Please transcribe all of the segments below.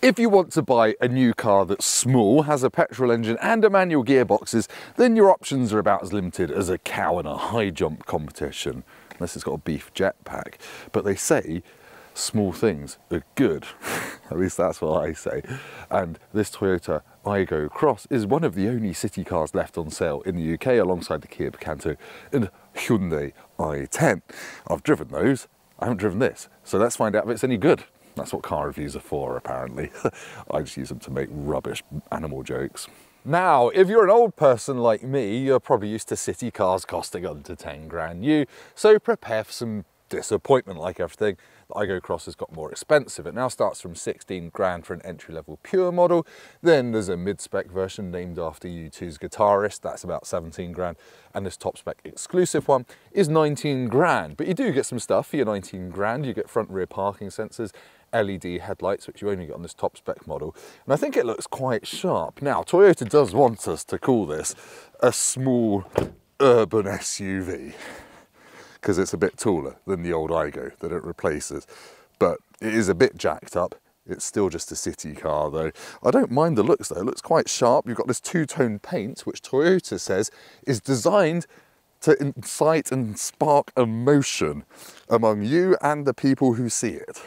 If you want to buy a new car that's small, has a petrol engine and a manual gearboxes, then your options are about as limited as a cow in a high jump competition, unless it's got a beef jetpack. But they say small things are good. At least that's what I say. And this Toyota Aygo Cross is one of the only city cars left on sale in the UK, alongside the Kia Picanto and Hyundai i10. I've driven those, I haven't driven this, so let's find out if it's any good. That's what car reviews are for, apparently. I just use them to make rubbish animal jokes. Now, if you're an old person like me, you're probably used to city cars costing under 10 grand new, so prepare for some disappointment. Like everything, the Aygo Cross has got more expensive. It now starts from 16 grand for an entry-level pure model. Then there's a mid-spec version named after U2's guitarist, that's about 17 grand. And this top-spec exclusive one is 19 grand. But you do get some stuff for your 19 grand. You get front rear parking sensors, LED headlights, which you only get on this top spec model. And I think it looks quite sharp. Now, Toyota does want us to call this a small urban SUV, because it's a bit taller than the old Aygo that it replaces. But it is a bit jacked up. It's still just a city car though. I don't mind the looks though. It looks quite sharp. You've got this two-tone paint, which Toyota says is designed to incite and spark emotion among you and the people who see it.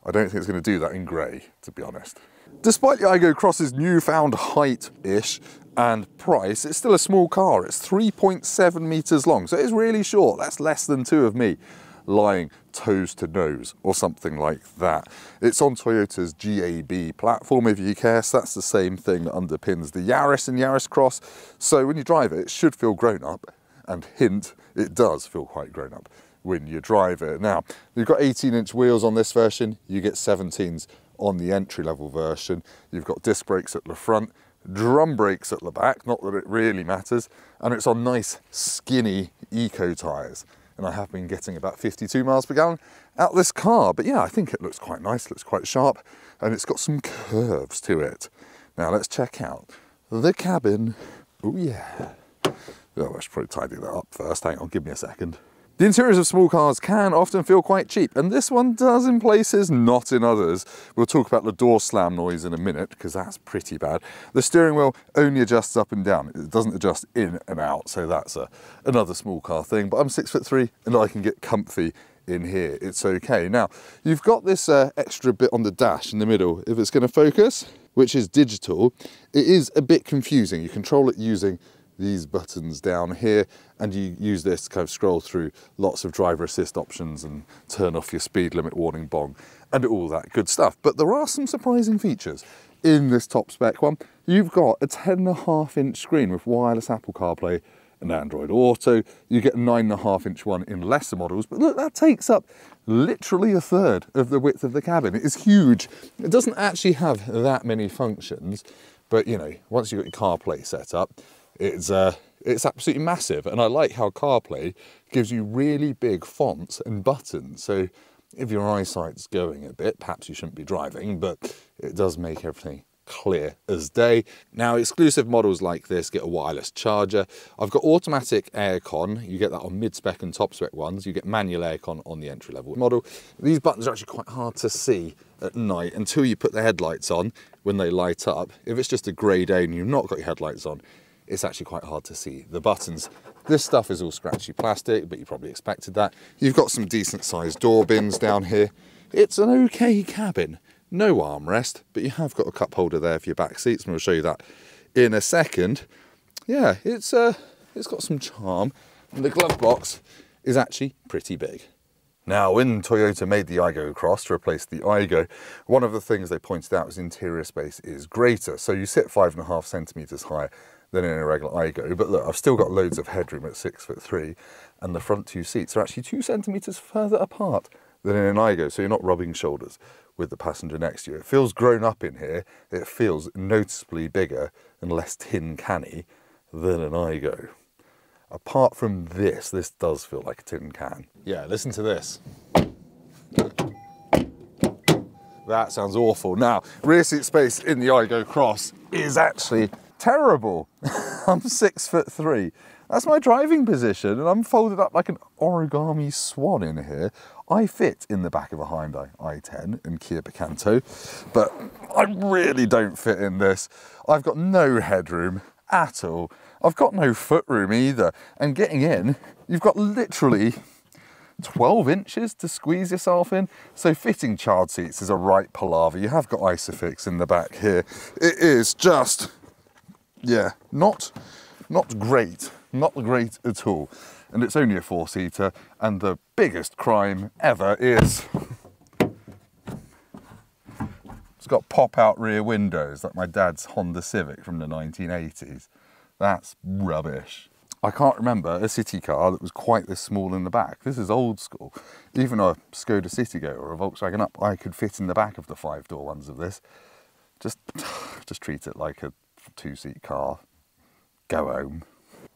I don't think it's going to do that in grey, to be honest. Despite the Aygo Cross's newfound height-ish and price, it's still a small car. It's 3.7 metres long, so it's really short. That's less than two of me lying toes to nose or something like that. It's on Toyota's GAB platform, if you care, so that's the same thing that underpins the Yaris and Yaris Cross. So when you drive it, it should feel grown up, and hint, it does feel quite grown up when you drive it. Now, you've got 18-inch wheels on this version, you get 17s on the entry-level version. You've got disc brakes at the front, drum brakes at the back, not that it really matters, and it's on nice, skinny eco tyres. And I have been getting about 52 miles per gallon out of this car. But yeah, I think it looks quite nice, looks quite sharp, and it's got some curves to it. Now, let's check out the cabin. Oh yeah. Oh, I should probably tidy that up first. Hang on, give me a second. The interiors of small cars can often feel quite cheap, and this one does in places, not in others. We'll talk about the door slam noise in a minute, because that's pretty bad. The steering wheel only adjusts up and down. It doesn't adjust in and out, so that's another small car thing. But I'm 6'3", and I can get comfy in here. It's okay. Now, you've got this extra bit on the dash in the middle. If it's going to focus, which is digital, it is a bit confusing. You control it using these buttons down here, and you use this to kind of scroll through lots of driver assist options and turn off your speed limit warning bong and all that good stuff. But there are some surprising features in this top spec one. You've got a 10.5-inch screen with wireless Apple CarPlay and Android Auto. You get a 9.5-inch one in lesser models, but look, that takes up literally a third of the width of the cabin. It is huge. It doesn't actually have that many functions, but you know, once you've got your CarPlay set up, it's absolutely massive. And I like how CarPlay gives you really big fonts and buttons. So if your eyesight's going a bit, perhaps you shouldn't be driving, but it does make everything clear as day. Now, exclusive models like this get a wireless charger. I've got automatic aircon. You get that on mid-spec and top-spec ones. You get manual aircon on the entry-level model. These buttons are actually quite hard to see at night until you put the headlights on when they light up. If it's just a grey day and you've not got your headlights on, it's actually quite hard to see the buttons. This stuff is all scratchy plastic, but you probably expected that. You've got some decent sized door bins down here. It's an okay cabin. No armrest, but you have got a cup holder there for your back seats, and we'll show you that in a second. Yeah, it's got some charm, and the glove box is actually pretty big. Now, when Toyota made the Aygo Cross to replace the Aygo, one of the things they pointed out was interior space is greater. So you sit 5.5 centimetres higher than in a regular Aygo. But look, I've still got loads of headroom at 6'3", and the front two seats are actually 2 centimetres further apart than in an Aygo, so you're not rubbing shoulders with the passenger next to you. It feels grown up in here. It feels noticeably bigger and less tin canny than an Aygo. Apart from this does feel like a tin can. Yeah, listen to this. That sounds awful. Now, rear seat space in the Aygo Cross is actually terrible. I'm 6'3". That's my driving position, and I'm folded up like an origami swan in here. I fit in the back of a Hyundai i10 and Kia Picanto, but I really don't fit in this. I've got no headroom at all. I've got no footroom either. And getting in, you've got literally 12 inches to squeeze yourself in. So fitting child seats is a right palaver. You have got Isofix in the back here. It is just, yeah, not great. Not great at all. And it's only a 4-seater, and the biggest crime ever is it's got pop-out rear windows like my dad's Honda Civic from the 1980s. That's rubbish. I can't remember a city car that was quite this small in the back. This is old school. Even a Skoda Citigo or a Volkswagen Up, I could fit in the back of the 5-door ones of this. Just treat it like a 2-seat car. Go home.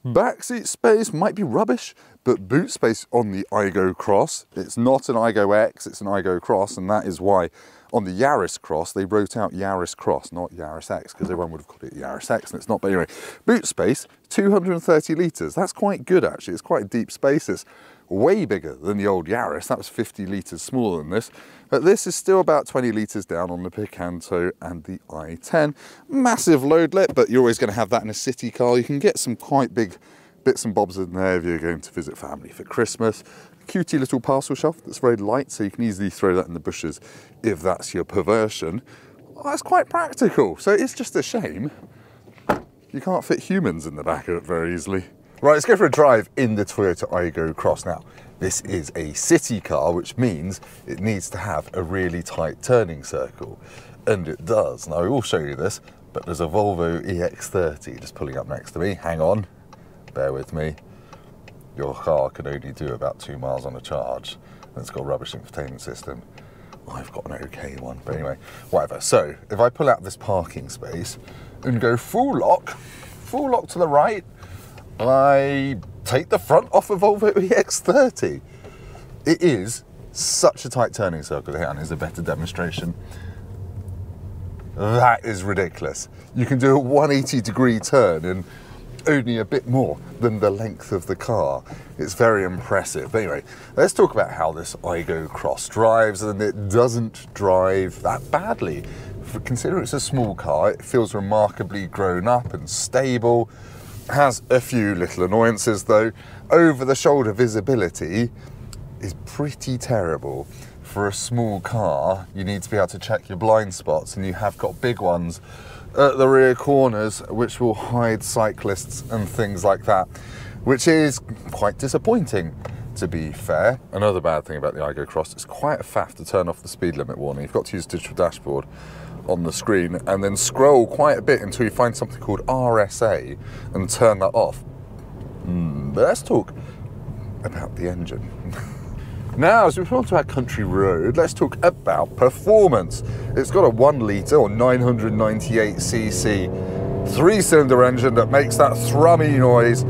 Backseat space might be rubbish, but boot space on the Aygo Cross, it's not an Aygo X, it's an Aygo Cross, and that is why on the Yaris Cross they wrote out Yaris Cross, not Yaris X, because everyone would have called it Yaris X, and it's not. But anyway, boot space, 230 litres. That's quite good actually. It's quite a deep space. It's way bigger than the old Yaris. That was 50 litres smaller than this. But this is still about 20 litres down on the Picanto and the i10. Massive load lip, but you're always going to have that in a city car. You can get some quite big bits and bobs in there if you're going to visit family for Christmas. Cutie little parcel shelf that's very light, so you can easily throw that in the bushes if that's your perversion. Oh, that's quite practical. So it's just a shame you can't fit humans in the back of it very easily. Right, let's go for a drive in the Toyota Aygo Cross. Now, this is a city car, which means it needs to have a really tight turning circle. And it does. Now, I will show you this, but there's a Volvo EX30 just pulling up next to me. Hang on, bear with me. Your car can only do about 2 miles on a charge, and it's got a rubbish infotainment system. I've got an okay one, but anyway, whatever. So, if I pull out this parking space and go full lock to the right, I take the front off a Volvo EX30. It is such a tight turning circle here, and here's a better demonstration. That is ridiculous. You can do a 180-degree turn in only a bit more than the length of the car. It's very impressive. But anyway, let's talk about how this Aygo Cross drives, and it doesn't drive that badly. Considering it's a small car, it feels remarkably grown up and stable. Has a few little annoyances though. Over the shoulder visibility is pretty terrible. For a small car, you need to be able to check your blind spots, and you have got big ones at the rear corners which will hide cyclists and things like that, which is quite disappointing, to be fair. Another bad thing about the Aygo Cross, it's quite a faff to turn off the speed limit warning. You've got to use digital dashboard on the screen and then scroll quite a bit until you find something called RSA and turn that off. But let's talk about the engine. Now, as we move on to our country road, let's talk about performance. It's got a 1 litre or 998cc 3-cylinder engine that makes that thrummy noise,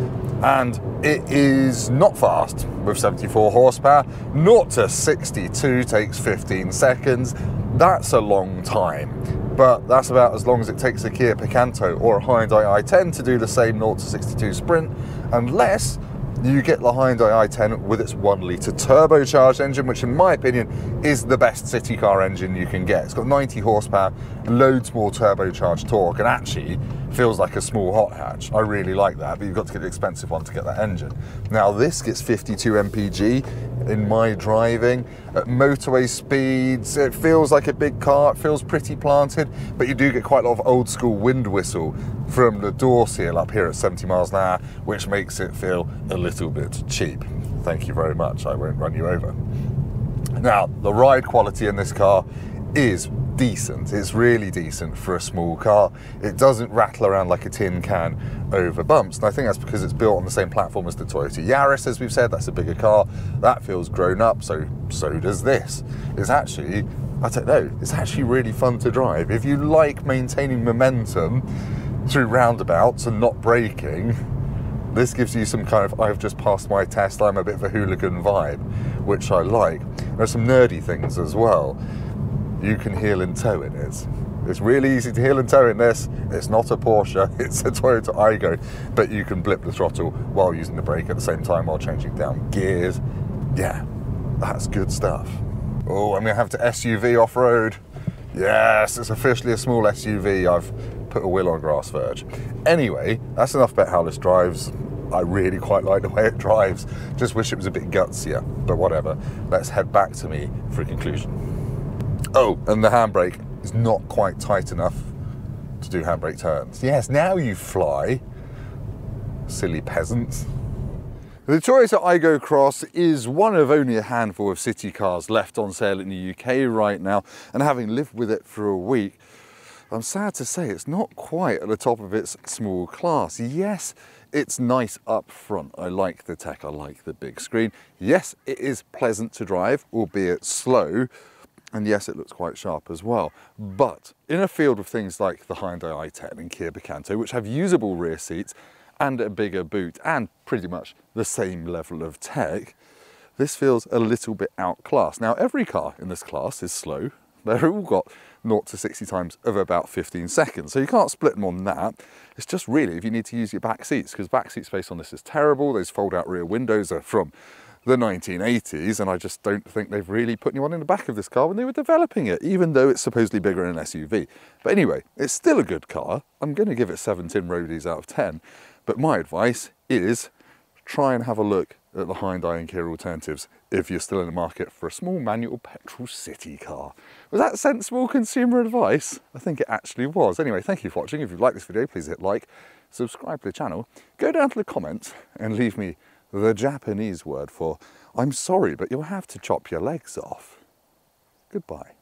and it is not fast with 74 horsepower. 0 to 62 takes 15 seconds. That's a long time, but that's about as long as it takes a Kia Picanto or a Hyundai i10 to do the same 0 to 62 sprint, unless you get the Hyundai i10 with its 1 litre turbocharged engine, which in my opinion is the best city car engine you can get. It's got 90 horsepower, loads more turbocharged torque, and actually feels like a small hot hatch. I really like that, but you've got to get the expensive one to get that engine. Now this gets 52 mpg in my driving. At motorway speeds, it feels like a big car, it feels pretty planted, but you do get quite a lot of old school wind whistle from the door seal up here at 70 miles an hour, which makes it feel a little bit cheap. Thank you very much, I won't run you over. Now, the ride quality in this car is decent. It's really decent for a small car. It doesn't rattle around like a tin can over bumps, and I think that's because it's built on the same platform as the Toyota Yaris, as we've said. That's a bigger car. That feels grown up, so does this. It's actually, I don't know, it's actually really fun to drive. If you like maintaining momentum through roundabouts and not braking, this gives you some kind of, I've just passed my test, I'm a bit of a hooligan vibe, which I like. There's some nerdy things as well. you can heel and tow in it. It's really easy to heel and tow in this. It's not a Porsche, it's a Toyota Aygo, but you can blip the throttle while using the brake at the same time while changing down gears. Yeah, that's good stuff. Oh, I'm gonna have to SUV off-road. Yes, it's officially a small SUV. I've put a wheel on grass verge. Anyway, that's enough about how this drives. I really quite like the way it drives. Just wish it was a bit gutsier, but whatever. Let's head back to me for a conclusion. Oh, and the handbrake is not quite tight enough to do handbrake turns. Yes, now you fly, silly peasants. The Toyota Aygo Cross is one of only a handful of city cars left on sale in the UK right now, and having lived with it for a week, I'm sad to say it's not quite at the top of its small class. Yes, it's nice up front. I like the tech, I like the big screen. Yes, it is pleasant to drive, albeit slow, and yes, it looks quite sharp as well. But in a field of things like the Hyundai i10 and Kia Picanto, which have usable rear seats and a bigger boot and pretty much the same level of tech, this feels a little bit outclassed. Now, every car in this class is slow. They've all got 0 to 60 times of about 15 seconds, so you can't split them on that. It's just really if you need to use your back seats, because back seat space on this is terrible. Those fold-out rear windows are from the 1980s, and I just don't think they've really put anyone in the back of this car when they were developing it, even though it's supposedly bigger than an SUV. But anyway, it's still a good car. I'm going to give it 7 tin roadies out of 10. But my advice is try and have a look at the Hyundai and Kia alternatives if you're still in the market for a small manual petrol city car. Was that sensible consumer advice? I think it actually was. Anyway, thank you for watching. If you've liked this video, please hit like, subscribe to the channel, go down to the comments and leave me the Japanese word for "I'm sorry, but you'll have to chop your legs off." Goodbye.